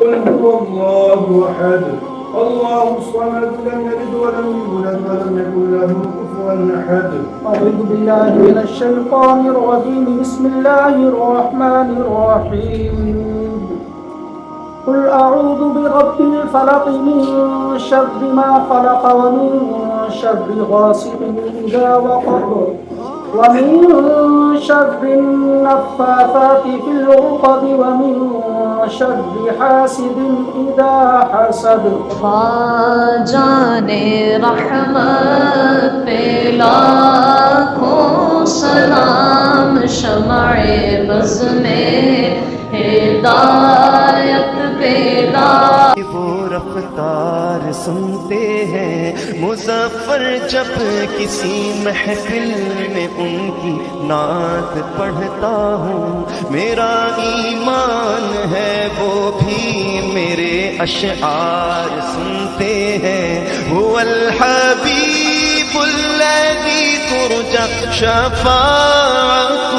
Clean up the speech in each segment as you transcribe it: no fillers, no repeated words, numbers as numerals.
قل هو الله أحد الله الصمد لم يلد ولم يولد ولم يكن له كفوا أحد. أعوذ بالله من الشيطان الرجيم. بسم الله الرحمن الرحيم. قل أعوذ برب الفلق من شر ما خلق ومن شر غاسق إذا وقب ومن شر النفاثات في العقد ومن شر حاسد إذا حسد. خواجان رحمت پہ لاکھوں سلام، شمع بز میں ہدایت پہ وہ رفتار سنتے ہیں مظفر جب کسی محفل میں ان کی نعت پڑھتا ہوں۔ میرا ایمان ہے وہ بھی میرے اشعار سنتے ہیں۔ هو الحبیب الذی ترجى شفاعته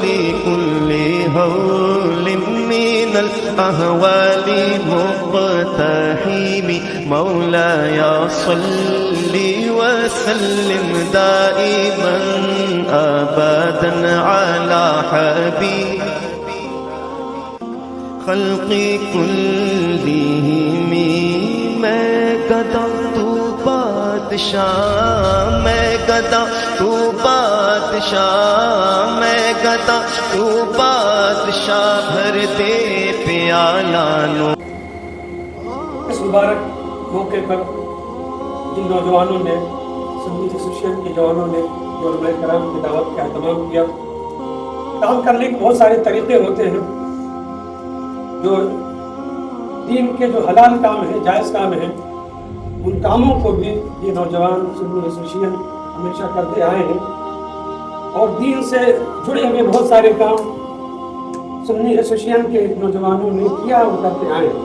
لكل هول من الأهوال مقتحم. مولاي صل وسلم دائما أبدا على حبيب خلق كلهم. میں گدا تو بادشاہ، میں گدا تو بادشاہ، میں گدا تو بادشاہ، بھر دے پیالہ نو. اس مبارک موقع پر جن نوجوانوں نے سنی ایسوسیشن کے جوانوں نے جو علماء کرام کی دعوت کا اہتمام کیا، کام کرنے کے بہت سارے طریقے ہوتے ہیں جو دین کے جو حلال کام ہیں، جائز کام ہیں، ان کاموں کو بھی یہ نوجوان سنی ایسوسیشن ہمیشہ کرتے آئے ہیں، اور دین سے جڑے ہوئے بہت سارے کام سنی ایسوسیشن کے نوجوانوں نے کیا اور کرتے آئے ہیں،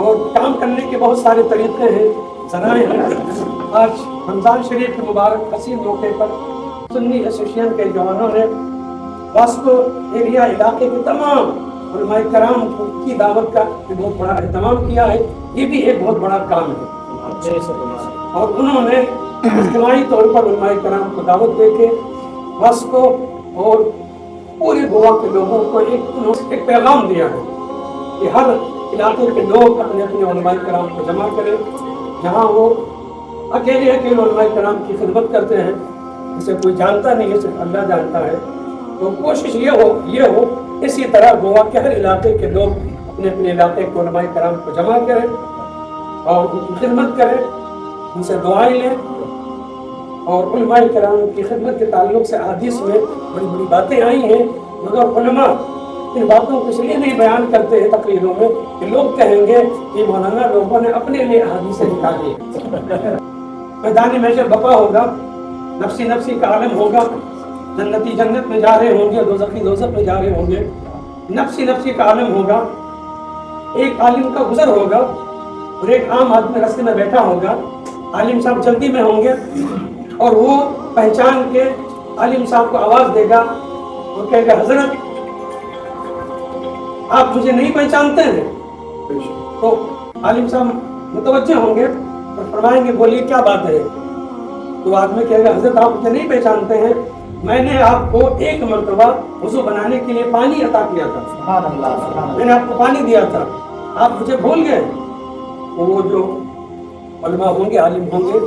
اور کام کرنے کے بہت سارے طریقے ہیں، ذرائع ہیں۔ آج رمضان شریف کے مبارک حسین موقع پر سنی ایسوسیشن کے جوانوں نے واسکو ایریا علاقے کے تمام علماء کرام کی دعوت کا بہت بڑا اہتمام کیا ہے۔ یہ بھی ایک بہت بڑا کام ہے، اور انہوں نے اجتماعی طور پر علماء کرام کو دعوت دے کے واسکو اور پورے گوا کے لوگوں کو ایک پیغام دیا ہے کہ ہر علاقے کے لوگ اپنے اپنے علماء کرام کو جمع کریں، جہاں وہ اکیلے علماء کرام کی خدمت کرتے ہیں، جسے کوئی جانتا نہیں ہے، صرف اللہ جانتا ہے. تو کوشش یہ ہو اسی طرح گوا کے ہر علاقے کے لوگ اپنے اپنے علاقے کے علماء کرام کو جمع کریں اور ان کی خدمت کریں، ان سے دعائیں لیں. اور علماء کرام کی خدمت کے تعلق سے احادیث میں بڑی بڑی باتیں آئی ہیں، مگر علماء ان باتوں کو اس لیے نہیں بیان کرتے ہیں تقریروں میں کہ لوگ کہیں گے کہ مولانا لوگوں نے اپنے لیے احادیث نکالی. میدان محشر بپا ہوگا، نفسی نفسی کا عالم ہوگا، جنتی جنت میں جا رہے ہوں گے، دوزخی دوزخ میں جا رہے ہوں گے، نفسی نفسی کا عالم ہوگا. ایک عالم کا گزر ہوگا اور ایک عام آدمی راستے میں بیٹھا ہوگا. عالم صاحب جلدی میں ہوں گے اور وہ پہچان کے عالم صاحب کو آواز دے گا اور کہے گا حضرت آپ مجھے نہیں پہچانتے ہیں؟ تو عالم صاحب متوجہ ہوں گے اور فرمائیں گے بولیے کیا بات ہے؟ تو آدمی کہے گا حضرت آپ مجھے نہیں پہچانتے ہیں، میں نے آپ کو ایک مرتبہ وضو بنانے کے لیے پانی عطا کیا تھا، میں نے آپ کو پانی دیا تھا، آپ مجھے بھول گئے. وہ جو علماء ہوں گے، عالم ہوں گے،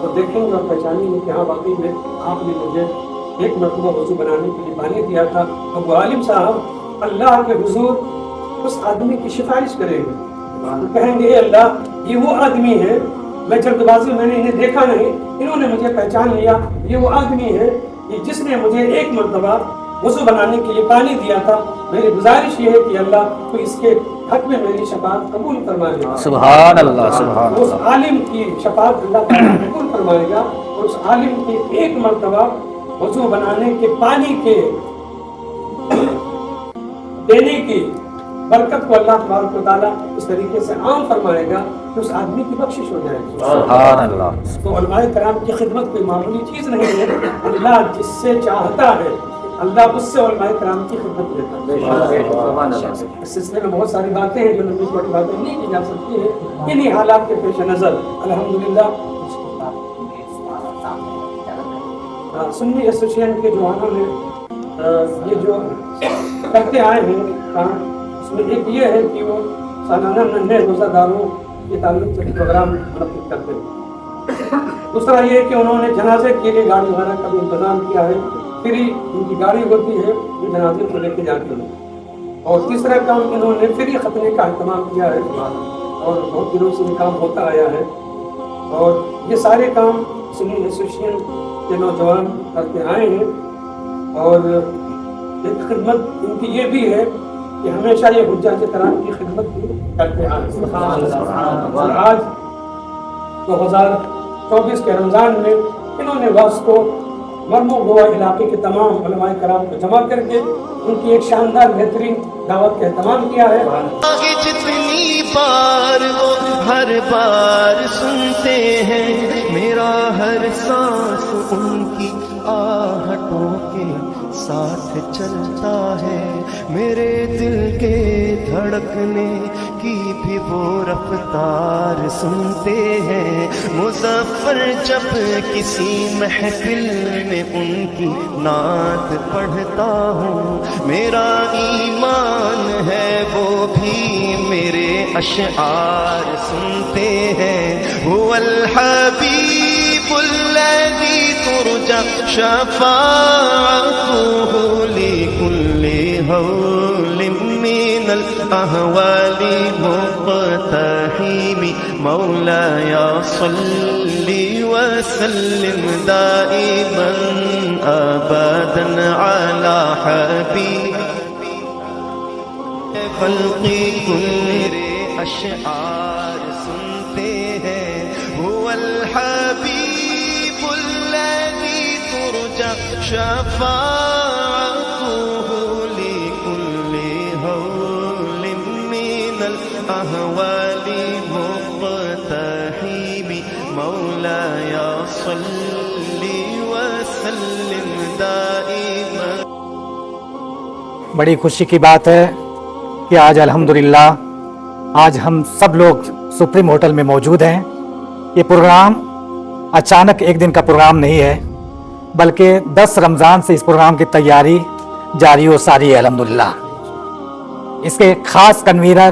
وہ دیکھیں گے اور پہچانیں گے کہ ہاں واقعی میں آپ نے مجھے ایک مرتبہ وضو بنانے کے لیے پانی دیا تھا. تو وہ عالم صاحب اللہ کے حضور اس آدمی کی سفارش کریں گے، کہیں گے اے اللہ یہ وہ آدمی ہے، میں جلد بازی میں نے انہیں دیکھا نہیں، انہوں نے مجھے پہچان لیا، یہ وہ آدمی ہے جس نے مجھے ایک مرتبہ وضو بنانے کے لیے پانی دیا تھا. میری گزارش یہ ہے کہ اللہ تو اس کے حق میں میری شفاعت قبول فرما لے. سبحان اللہ، سبحان اس عالم کی شفاعت اللہ تعالیٰ قبول فرمائے گا اور اس عالم کی ایک مرتبہ وضو بنانے کے پانی کے دینے کی برکت کو اللہ تبارک و تعالیٰ اس طریقے سے عام فرمائے گا کہ اس آدمی کی بخشش ہو جائے گی. سبحان اللہ. تو علماء کرام کی خدمت کوئی معمولی چیز نہیں ہے. اللہ جس سے چاہتا ہے اللہ اس سے علماء کرام کی خدمت لیتا ہے. اس سلسلے میں بہت ساری باتیں ہیں جو لمبی چھوٹی باتیں نہیں کی جا سکتی ہیں. انہی حالات کے پیش نظر الحمدللہ سنی ایسوسیشن کے جوانوں نے یہ جو کرتے آئے ہیں کام، اس میں ایک یہ ہے کہ وہ سالانہ ننھے روزہ داروں کے تعلق سے پروگرام منعقد کرتے ہیں. دوسرا یہ کہ انہوں نے جنازے کے لیے گاڑی وغیرہ کا بھی انتظام کیا ہے، فری ان کی گاڑی ہوتی ہے جو جنازے کو لے کے جاتے ہیں. اور تیسرا کام انہوں نے فری ختنے کا اہتمام کیا ہے اور بہت دنوں سے یہ کام ہوتا آیا ہے. اور یہ سارے کام سنی ایسوسیشن کے نوجوان کرتے آئے ہیں. اور ایک خدمت ان کی یہ بھی ہے کہ ہمیشہ یہ حجاج کرام کی خدمت بھی کرتے آئے ہیں. اور آج 2024 کے رمضان میں انہوں نے وعظ کو مرمو گوا علاقے کے تمام علماء کرام کو جمع کر کے ان کی ایک شاندار بہترین دعوت کا اہتمام کیا ہے. جتنی بار وہ ہر بار سنتے ہیں، میرا ہر سانس ان کی آہٹوں کے ساتھ چلتا ہے، میرے دل کے دھڑکنے کی بھی وہ رفتار سنتے ہیں. مظفر جب کسی محفل میں ان کی نعت پڑھتا ہوں، میرا ایمان ہے وہ بھی میرے اشعار سنتے ہیں. هو الحبیب الذی ترجى شفاعته لكل هول من الأهوال مقتحم. مولاي صل وسلم دائما أبدا على حبيب خلقی کل اشعار سنتے ہیں. هو الحبیب الذی ترجى شفاعته لكل هول من الأهوال مقتحم. مولاي صل وسلم دائما. بڑی خوشی کی بات ہے کہ آج الحمدللہ آج ہم سب لوگ سپریم ہوٹل میں موجود ہیں. یہ پروگرام اچانک ایک دن کا پروگرام نہیں ہے، بلکہ 10 رمضان سے اس پروگرام کی تیاری جاری و ساری ہے الحمدللہ. اس کے خاص کنوینر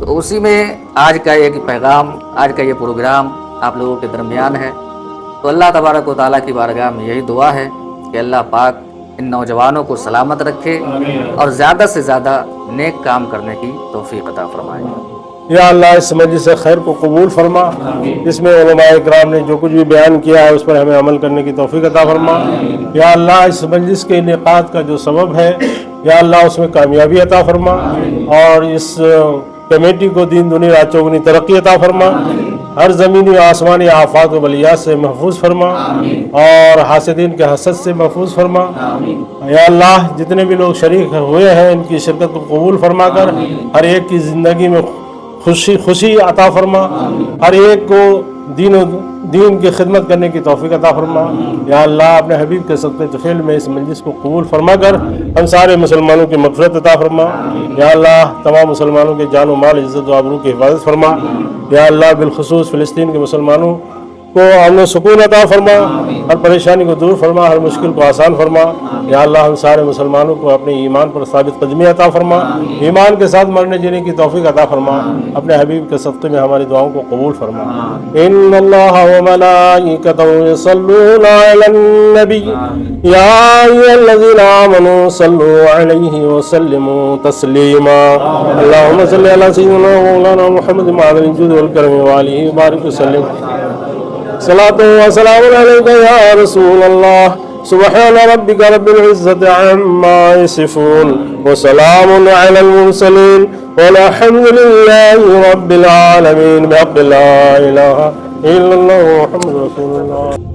تو اسی میں آج کا ایک پیغام، آج کا یہ پروگرام آپ لوگوں کے درمیان ہے۔ تو اللہ تبارک و تعالیٰ کی بارگاہ میں یہی دعا ہے کہ اللہ پاک ان نوجوانوں کو سلامت رکھے اور زیادہ سے زیادہ نیک کام کرنے کی توفیق عطا فرمائے۔ یا اللہ اس مجلس خیر کو قبول فرما، اس میں علماء اکرام نے جو کچھ بھی بیان کیا ہے اس پر ہمیں عمل کرنے کی توفیق عطا فرما۔ یا اللہ اس مجلس کے انعقاد کا جو سبب ہے یا اللہ اس میں کامیابی عطا فرما، اور اس کمیٹی کو دین دنیا رات چوگنی ترقی عطا فرما، ہر زمینی و آسمانی آفات و بلیات سے محفوظ فرما، اور حاسدین کے حسد سے محفوظ فرما۔ یا اللہ جتنے بھی لوگ شریک ہوئے ہیں ان کی شرکت کو قبول فرما کر ہر ایک کی زندگی میں خوشی عطا فرما، ہر ایک کو دین کی خدمت کرنے کی توفیق عطا فرما۔ یا اللہ اپنے حبیب کے صدقے طفیل میں اس مجلس کو قبول فرما کر ہم سارے مسلمانوں کی مغفرت عطا فرما۔ یا اللہ تمام مسلمانوں کے جان و مال، عزت و آبرو کی حفاظت فرما۔ یا اللہ بالخصوص فلسطین کے مسلمانوں کو امن و سکون عطا فرما، ہر پریشانی کو دور فرما، ہر مشکل کو آسان فرما۔ یا اللہ ہم سارے مسلمانوں کو اپنے ایمان پر ثابت قدمی عطا فرما، ایمان کے ساتھ مرنے جینے کی توفیق عطا فرما، اپنے حبیب کے صدقے میں ہماری دعاؤں کو قبول فرما۔ ان اللہ و ملائکتہ یصلون علی النبی یا ایھا الذین آمنوا صلوا علیہ وسلموا تسلیما۔ اللہم صل علی سیدنا و مولانا محمد معدن الجود والکرم وآلہ وبارک وسلم۔ صلاۃ و سلام علیک یا رسول اللہ، سبحان ربک رب العزۃ عما یصفون وسلام علی المرسلین والحمد للہ رب العالمین، بحق لا الہ الا اللہ محمد رسول اللہ۔